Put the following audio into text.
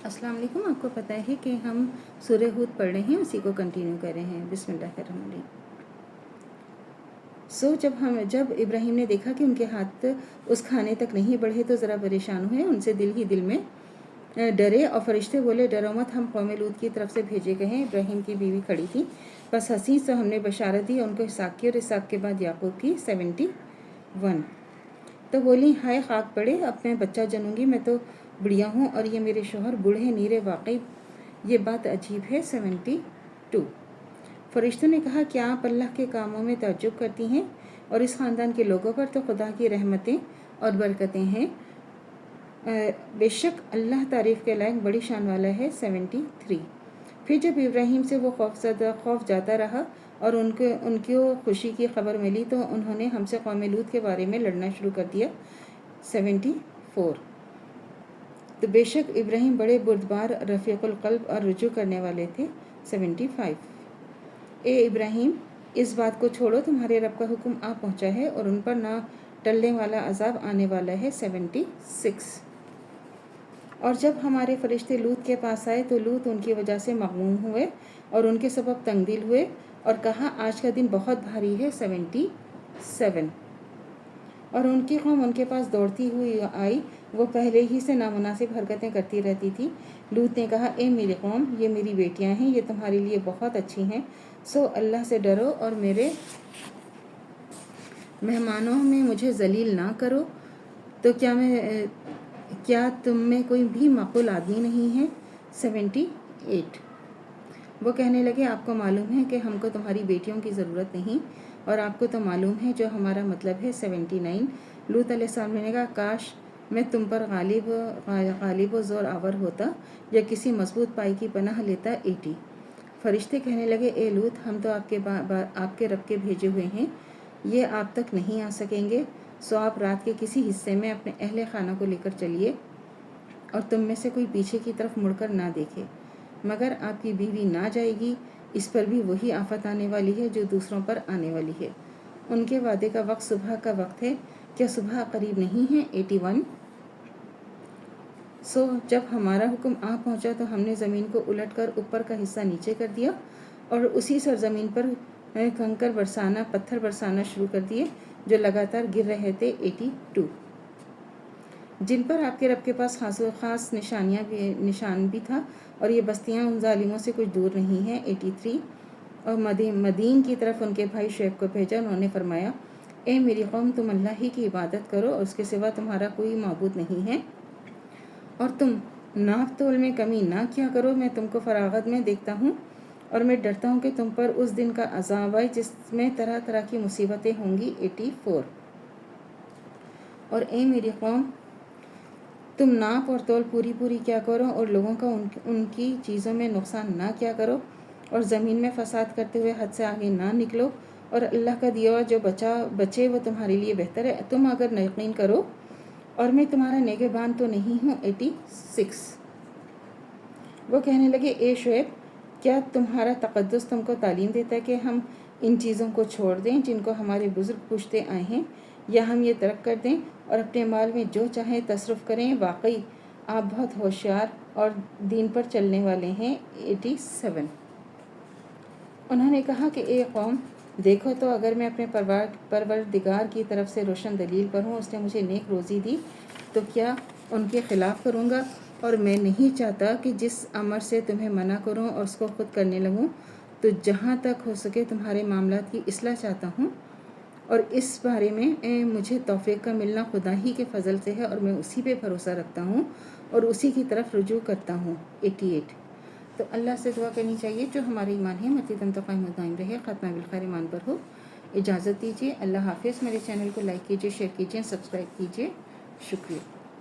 अस्सलाम वालेकुम। आपको पता है कि हम सूरह हूद पढ़ रहे हैं, उसी को कंटिन्यू कर रहे हैं। बिस्मिल्लाहिर्रहमानिर्रहीम। जब इब्राहिम ने देखा कि उनके हाथ उस खाने तक नहीं बढ़े तो ज़रा परेशान हुए, उनसे दिल ही दिल में डरे और फरिश्ते बोले, डरो मत, हम कौम लूत की तरफ से भेजे गए हैं। इब्राहिम की बीवी खड़ी थी, बस हंसी से हमने बशारत दी, उनको इसहाक की और इसहाक के बाद याकूब की 71। तो बोली, हाय खाक पड़े, अब मैं बच्चा जनूंगी, मैं तो बुढ़िया हूँ और ये मेरे शोहर बूढ़े नीरे, वाकई ये बात अजीब है। 72। फरिश्तों ने कहा, क्या आप अल्लाह के कामों में तअज्जुब करती हैं और इस ख़ानदान के लोगों पर तो खुदा की रहमतें और बरकतें हैं। बेशक अल्लाह तारीफ़ के लायक बड़ी शान वाला है। 73। फिर जब इब्राहिम से वो खौफ जाता रहा और उनको खुशी की खबर मिली तो उन्होंने हमसे कौम लूत के बारे में लड़ना शुरू कर दिया। 74। तो बेशक इब्राहिम बड़े बुर्दबार, रफ़ीक़ुल क़ल्ब और रुजू करने वाले थे। 75। ए इब्राहिम, इस बात को छोड़ो, तुम्हारे रब का हुक्म आ पहुँचा है और उन पर ना टलने वाला अजाब आने वाला है। 76। और जब हमारे फरिश्ते लूत के पास आए तो लूत उनकी वजह से मग़मूम हुए और उनके सबब तंगदिल हुए और कहा, आज का दिन बहुत भारी है। 77। और उनकी कौम उनके पास दौड़ती हुई आई, वो पहले ही से नामुनासिब हरकतें करती रहती थी। लूत ने कहा, ए मेरी कौम, ये मेरी बेटियां हैं, ये तुम्हारे लिए बहुत अच्छी हैं, सो अल्लाह से डरो और मेरे मेहमानों में मुझे जलील ना करो। तो क्या तुम में कोई भी माकूल आदमी नहीं है। 78। वो कहने लगे, आपको मालूम है कि हमको तुम्हारी बेटियों की ज़रूरत नहीं और आपको तो मालूम है जो हमारा मतलब है। 79। लूत अलैहिस्सलाम ने कहा, काश मैं तुम पर गालिब व ज़ोर आवर होता या किसी मजबूत पाई की पनाह लेता। 80। फरिश्ते कहने लगे, ए लूत, हम तो आपके रब के भेजे हुए हैं, ये आप तक नहीं आ सकेंगे, सो आप रात के किसी हिस्से में अपने अहले खाना को लेकर चलिए और तुम में से कोई पीछे की तरफ मुड़कर ना देखे, मगर आपकी बीवी ना जाएगी, इस पर भी वही आफत आने वाली है जो दूसरों पर आने वाली है। उनके वादे का वक्त सुबह का वक्त है, क्या सुबह करीब नहीं है। 81। सो जब हमारा हुक्म आ पहुंचा तो हमने ज़मीन को उलटकर ऊपर का हिस्सा नीचे कर दिया और उसी सरजमीन पर कंकर बरसाना, पत्थर बरसाना शुरू कर दिए जो लगातार गिर रहे थे। 82। जिन पर आपके रब के पास ख़ास निशान भी था और ये बस्तियां उन जालिमों से कुछ दूर नहीं हैं। 83। और मदीन की तरफ उनके भाई शुएब को भेजा, उन्होंने फरमाया, ए मेरी कौम, तुम अल्लाह ही की इबादत करो और उसके सिवा तुम्हारा कोई माबूद नहीं है और तुम नाप तोल में कमी ना किया करो। मैं तुमको फरागत में देखता हूँ और मैं डरता हूँ कि तुम पर उस दिन का अजाब आए जिसमें तरह तरह की मुसीबतें होंगी। 84। और ए मेरी कौम, तुम नाप और तोल पूरी क्या करो और लोगों का उनकी चीज़ों में नुकसान ना क्या करो और ज़मीन में फसाद करते हुए हद से आगे ना निकलो और अल्लाह का दिया हुआ जो बचे वो तुम्हारे लिए बेहतर है, तुम अगर यकीन करो और मैं तुम्हारा नेगेबान तो नहीं हूँ। 86। वो कहने लगे, ए शुएब, क्या तुम्हारा तक़द्दुस तुमको तालीम देता है कि हम इन चीज़ों को छोड़ दें जिनको हमारे बुज़ुर्ग पूछते आए हैं, या हम ये तर्क कर दें और अपने माल में जो चाहें तसरुफ़ करें। वाकई आप बहुत होशियार और दीन पर चलने वाले हैं। 87। उन्होंने कहा कि ए कौम, देखो तो अगर मैं अपने परवरदिगार की तरफ से रोशन दलील पर हूँ, उसने मुझे नेक रोज़ी दी, तो क्या उनके ख़िलाफ़ करूँगा। और मैं नहीं चाहता कि जिस अमर से तुम्हें मना करूँ और उसको ख़ुद करने लगूँ, तो जहाँ तक हो सके तुम्हारे मामलात की इस्लाह चाहता हूँ और इस बारे में मुझे तौफ़ीक़ का मिलना खुदा ही के फ़ज़ल से है और मैं उसी पे भरोसा रखता हूँ और उसी की तरफ रुजू करता हूँ। 88। तो अल्लाह से दुआ करनी चाहिए जो हमारे ईमान है मज़ीदन तो कायम दायम रहे, ख़ात्मा बिल खैर ईमान पर हो। इजाज़त दीजिए। अल्लाह हाफ़िज़। मेरे चैनल को लाइक कीजिए, शेयर कीजिए, सब्सक्राइब कीजिए। शुक्रिया।